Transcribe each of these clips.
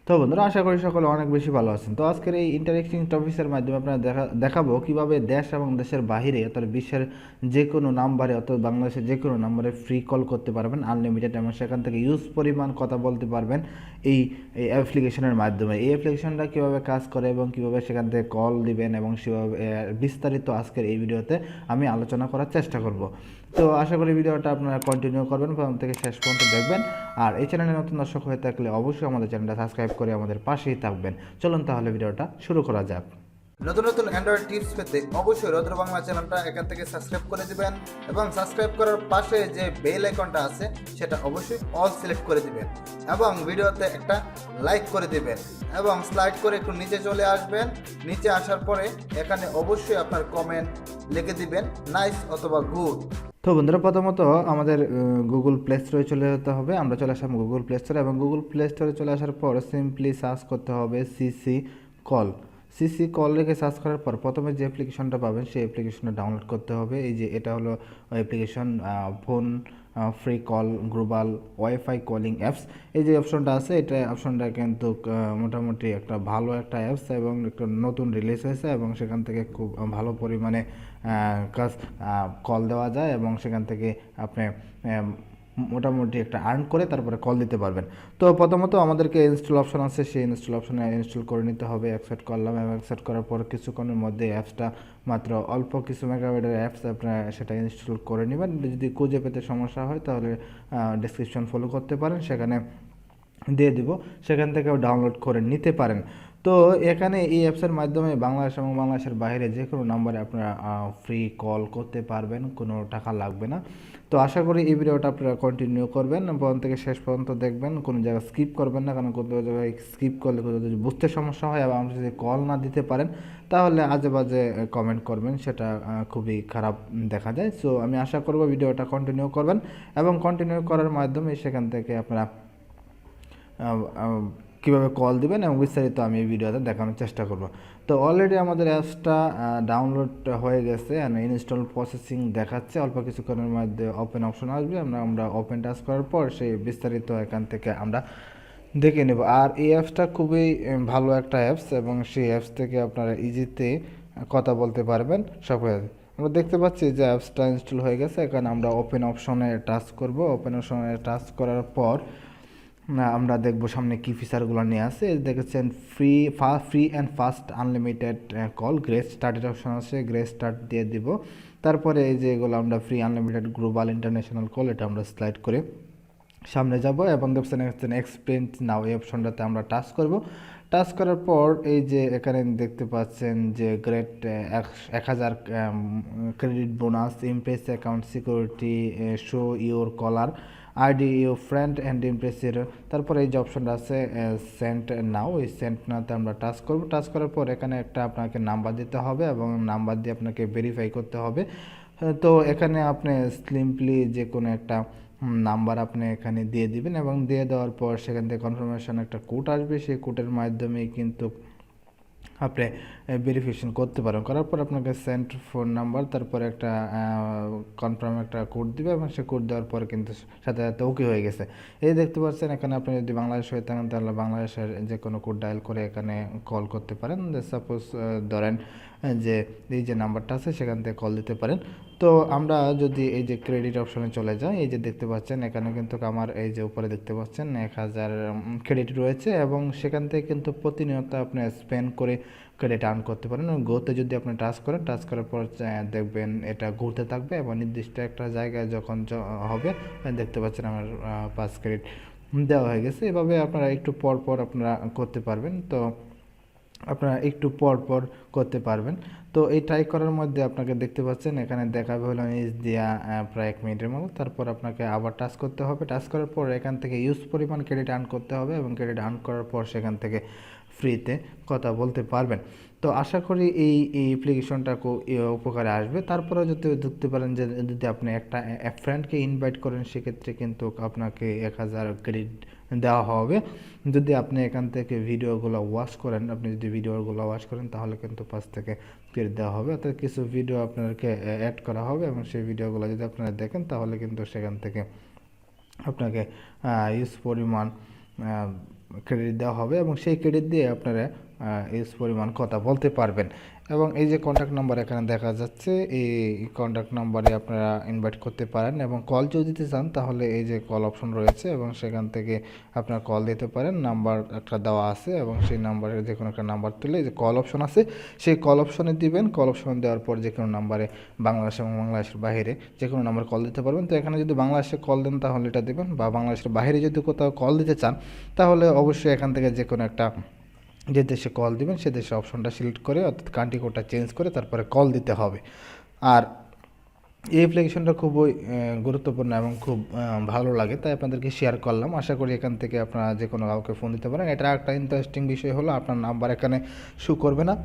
তো বন্ধুরা, আশা করি সকলে অনেক বেশি ভালো আছেন। তো আজকের এই ইন্টারেক্টিং টপিক্সের মাধ্যমে আপনারা দেখাবো কিভাবে দেশ এবং দেশের বাহিরে অর্থাৎ বিশ্বের যে কোনো নাম্বারে অর্থাৎ বাংলাদেশের যে কোনো নাম্বারে ফ্রি কল করতে পারবেন আনলিমিটেড, এবং সেখান থেকে ইউজ পরিমাণ কথা বলতে পারবেন এই অ্যাপ্লিকেশনের মাধ্যমে। এই অ্যাপ্লিকেশনটা কীভাবে কাজ করে এবং কীভাবে সেখান থেকে কল দিবেন এবং সেভাবে বিস্তারিত আজকের এই ভিডিওতে আমি আলোচনা করার চেষ্টা করব। তো আশা করি ভিডিওটা আপনারা কন্টিনিউ করবেন, প্রথম থেকে শেষ পর্যন্ত দেখবেন। আর এই চ্যানেলে নতুন দর্শক হয়ে থাকলে অবশ্যই আমাদের চ্যানেলটা সাবস্ক্রাইব করে আমাদের পাশেই থাকবেন। চলুন তাহলে ভিডিওটা শুরু করা যাক। নতুন নতুন অ্যান্ড্রয়েড টিপস পেতে অবশ্যই রুদ্র বাংলা চ্যানেলটা এখান থেকে সাবস্ক্রাইব করে দিবেন এবং সাবস্ক্রাইব করার পাশে যে বেল আইকনটা আছে সেটা অবশ্যই অল সিলেক্ট করে দিবেন এবং ভিডিওতে একটা লাইক করে দিবেন এবং স্লাইড করে একটু নিচে চলে আসবেন। নিচে আসার পরে এখানে অবশ্যই আপনার কমেন্ট লিখে দিবেন, নাইস অথবা গুড। তো বন্ধুরা, প্রথমত আমাদের গুগল প্লে স্টোরে চলে যেতে হবে। আমরা চলে আসলাম গুগল প্লে স্টোরে, এবং গুগল প্লে স্টোরে চলে আসার পর সিম্পলি সার্চ করতে হবে সিসি কল রেখে সার্চ করার পর প্রথমে যে অ্যাপ্লিকেশনটা পাবেন সেই অ্যাপ্লিকেশনটা ডাউনলোড করতে হবে। এই যে এটা হলো application phone free call global wifi calling apps. এই যে অপশনটা আছে, এটা অপশনটা কিন্তু মোটামুটি একটা ভালো একটা অ্যাপস এবং একটা নতুন রিলিজ হয়েছে, এবং সেখান থেকে খুব ভালো পরিমাণে কাজ কল দেওয়া যায় এবং সেখান থেকে আপনি মোটামুটি একটা আর্ন করে তারপরে কল দিতে পারবেন। তো প্রথমত আমাদেরকে ইনস্টল অপশন আছে, সেই ইনস্টল অপশনে ইনস্টল করে নিতে হবে। অ্যাকসেপ্ট করলাম এবং অ্যাকসেপ্ট করার পর কিছুক্ষণের মধ্যে অ্যাপসটা মাত্র অল্প কিছু মেগাবাইটের অ্যাপস আপনারা সেটা ইনস্টল করে নেবেন। যদি খুঁজে পেতে সমস্যা হয় তাহলে ডেসক্রিপশন ফলো করতে পারেন, সেখানে দিয়ে দিব, সেখান থেকেও ডাউনলোড করে নিতে পারেন। তো এখানে এই অ্যাপসের মাধ্যমে বাংলাদেশ এবং বাংলাদেশের বাইরে যে কোনো নাম্বারে আপনারা ফ্রি কল করতে পারবেন, কোনো টাকা লাগবে না। তো আশা করি এই ভিডিওটা আপনারা কন্টিনিউ করবেন, প্রথম থেকে শেষ পর্যন্ত দেখবেন, কোনো জায়গায় স্কিপ করবেন না, কারণ কোনো জায়গায় স্কিপ করলে যদি বুঝতে সমস্যা হয় এবং আপনি যদি কল না দিতে পারেন তাহলে আজে বাজে কমেন্ট করবেন, সেটা খুবই খারাপ দেখা যায়। সো আমি আশা করব ভিডিওটা কন্টিনিউ করবেন এবং কন্টিনিউ করার মাধ্যমে সেখান থেকে আপনারা কীভাবে কল দিবেন এবং বিস্তারিত আমি এই ভিডিওতে দেখানোর চেষ্টা করব। তো অলরেডি আমাদের অ্যাপসটা ডাউনলোড হয়ে গেছে, ইনস্টল প্রসেসিং দেখাচ্ছে। অল্প কিছুক্ষণের মধ্যে ওপেন অপশন আসবে, আমরা ওপেন টাচ করার পর সেই বিস্তারিত এখান থেকে আমরা দেখে নেব। আর এই অ্যাপসটা খুবই ভালো একটা অ্যাপস এবং সেই অ্যাপস থেকে আপনারা ইজিতে কথা বলতে পারবেন সব। আমরা দেখতে পাচ্ছি যে অ্যাপসটা ইনস্টল হয়ে গেছে। এখানে আমরা ওপেন অপশনে টাচ করব। ওপেন অপশনে টাচ করার পর আমরা দেখব সামনে কী ফিচারগুলো নিয়ে আসে। দেখেছেন free and fast unlimited call, grey স্টার্টের অপশন আছে, গ্রে স্টার্ট দিয়ে দিব। তারপরে এই যে এগুলো আমরা free unlimited global international call, এটা আমরা স্লাইড করে সামনে যাব এবং দেখছেন এক্সপেন্স নাও, এই অপশনটাতে আমরা টাচ করব। টাচ করার পর এই যে এখানে দেখতে পাচ্ছেন যে great 1000 credit bonus, impress account security, show your caller ID your friend and ইমপ্রেসের। তারপরে এই যে অপশনটা আছে সেন্ট নাও, এই সেন্ট নাওতে আমরা টাচ করব। টাচ করার পর এখানে একটা আপনাকে নাম্বার দিতে হবে এবং নাম্বার দিয়ে আপনাকে ভেরিফাই করতে হবে। তো এখানে আপনি সিম্পলি যে কোনো একটা নাম্বার আপনি এখানে দিয়ে দিবেন এবং দিয়ে দেওয়ার পর সেখান থেকে কনফার্মেশন একটা কোড আসবে, সেই কোডের মাধ্যমেই কিন্তু আপনি ভেরিফিকেশন করতে পারেন। করার পর আপনাকে সেন্ড ফোন নাম্বার, তারপরে একটা কনফার্ম একটা কোড দিবে এবং সে কোড দেওয়ার পর কিন্তু সাথে সাথে ওকে হয়ে গেছে। এই দেখতে পাচ্ছেন এখানে আপনি যদি বাংলাদেশ হয়ে থাকেন তাহলে বাংলাদেশের যে কোনো কোড ডায়াল করে এখানে কল করতে পারেন। সাপোজ ধরেন যে এই যে নাম্বারটা আছে সেখান থেকে কল দিতে পারেন। তো আমরা যদি এই যে ক্রেডিট অপশনে চলে যাই, এই যে দেখতে পাচ্ছেন এখানে কিন্তু আমার এই যে উপরে দেখতে পাচ্ছেন 1000 ক্রেডিট রয়েছে এবং সেখান থেকে কিন্তু প্রতিনিয়ত আপনি স্পেন্ড করে ক্রেডিট আর্ন করতে পারেন। গোতে যদি আপনি টাচ করেন, টাচ করার পর দেখবেন এটা ঘুরতে থাকবে এবং নির্দিষ্ট একটা জায়গায় যখন হবে দেখতে পাচ্ছেন আমার 5 ক্রেডিট দেওয়া হয়ে গেছে। এভাবে আপনারা একটু পর পর আপনারা করতে পারবেন। তো আপনারা একটু পর পর করতে পারবেন। তো এই ট্রাই করার মধ্যে আপনাকে দেখতে পাচ্ছেন এখানে দেখাবে হলো নিজ দিয়া প্রায় 1 মিনিটের মতো। তারপর আপনাকে আবার টাচ করতে হবে। টাচ করার পর এখান থেকে ইউজ পরিমাণ ক্রেডিট আর্ন করতে হবে এবং ক্রেডিট আর্ন করার পর সেখান থেকে ফ্রিতে কথা বলতে পারবেন। তো আশা করি এই অ্যাপ্লিকেশনটা খুব উপকারে আসবে। তারপরেও যদি দেখতে পারেন যে যদি আপনি একটা ফ্রেন্ডকে ইনভাইট করেন সেক্ষেত্রে কিন্তু আপনাকে 1000 ক্রেডিট দেওয়া হবে। যদি আপনি এখান থেকে ভিডিওগুলো ওয়াচ করেন, আপনি যদি ভিডিওগুলো ওয়াচ করেন তাহলে কিন্তু 5 থেকে ক্রেডিট দেওয়া হবে। অর্থাৎ কিছু ভিডিও আপনাকে অ্যাড করা হবে এবং সেই ভিডিওগুলো যদি আপনারা দেখেন তাহলে কিন্তু সেখান থেকে আপনাকে ইউজ পরিমাণ ক্রেডিট দেওয়া হবে এবং সেই ক্রেডিট দিয়ে আপনারা ইউজ পরিমাণ কথা বলতে পারবেন। এবং এই যে কন্ট্যাক্ট নাম্বার এখানে দেখা যাচ্ছে, এই কন্ট্যাক্ট নাম্বারে আপনারা ইনভাইট করতে পারেন এবং কল যদি দিতে চান তাহলে এই যে কল অপশন রয়েছে এবং সেখান থেকে আপনারা কল দিতে পারেন। নাম্বার একটা দেওয়া আছে এবং সেই নাম্বারের যে কোনো একটা নাম্বার তুলে যে কল অপশন আছে সেই কল অপশনে দিবেন। কল অপশন দেওয়ার পর যে কোনো নাম্বারে বাংলাদেশ এবং বাংলাদেশের বাইরে যে কোনো নাম্বার কল দিতে পারবেন। তো এখানে যদি বাংলাদেশে কল দেন তাহলে এটা দেবেন, বা বাংলাদেশের বাইরে যদি কোথাও কল দিতে চান তাহলে অবশ্যই এখান থেকে যে কোনো একটা যে দেশে কল দিবেন সে দেশের অপশনটা সিলেক্ট করে অর্থাৎ কান্ট্রি কোডটা চেঞ্জ করে তারপরে কল দিতে হবে। আর এই অ্যাপ্লিকেশনটা খুবই গুরুত্বপূর্ণ এবং খুব ভালো লাগে, তাই আপনাদেরকে শেয়ার করলাম। আশা করি এখান থেকে আপনারা যে কোনো কাউকে ফোন দিতে পারেন। এটা একটা ইন্টারেস্টিং বিষয় হলো আপনার নাম্বার এখানে শো করবে না,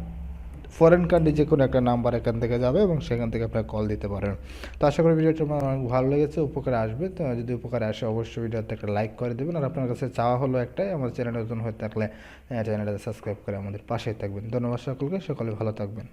ফরেন কান্ট্রি যে কোনো একটা নাম্বার এখান থেকে যাবে এবং সেখান থেকে আপনারা কল দিতে পারেন। তো আশা করি ভিডিওটা আমার অনেক ভালো লেগেছে, উপকারে আসবে। তো যদি উপকারে আসে অবশ্যই ভিডিওতে একটা লাইক করে দেবেন। আর আপনার কাছে চাওয়া হলো একটাই, আমার চ্যানেল নতুন হয়ে থাকলে চ্যানেলটাতে সাবস্ক্রাইব করে আমাদের পাশেই থাকবেন। ধন্যবাদ সকলকে, সকলে ভালো থাকবেন।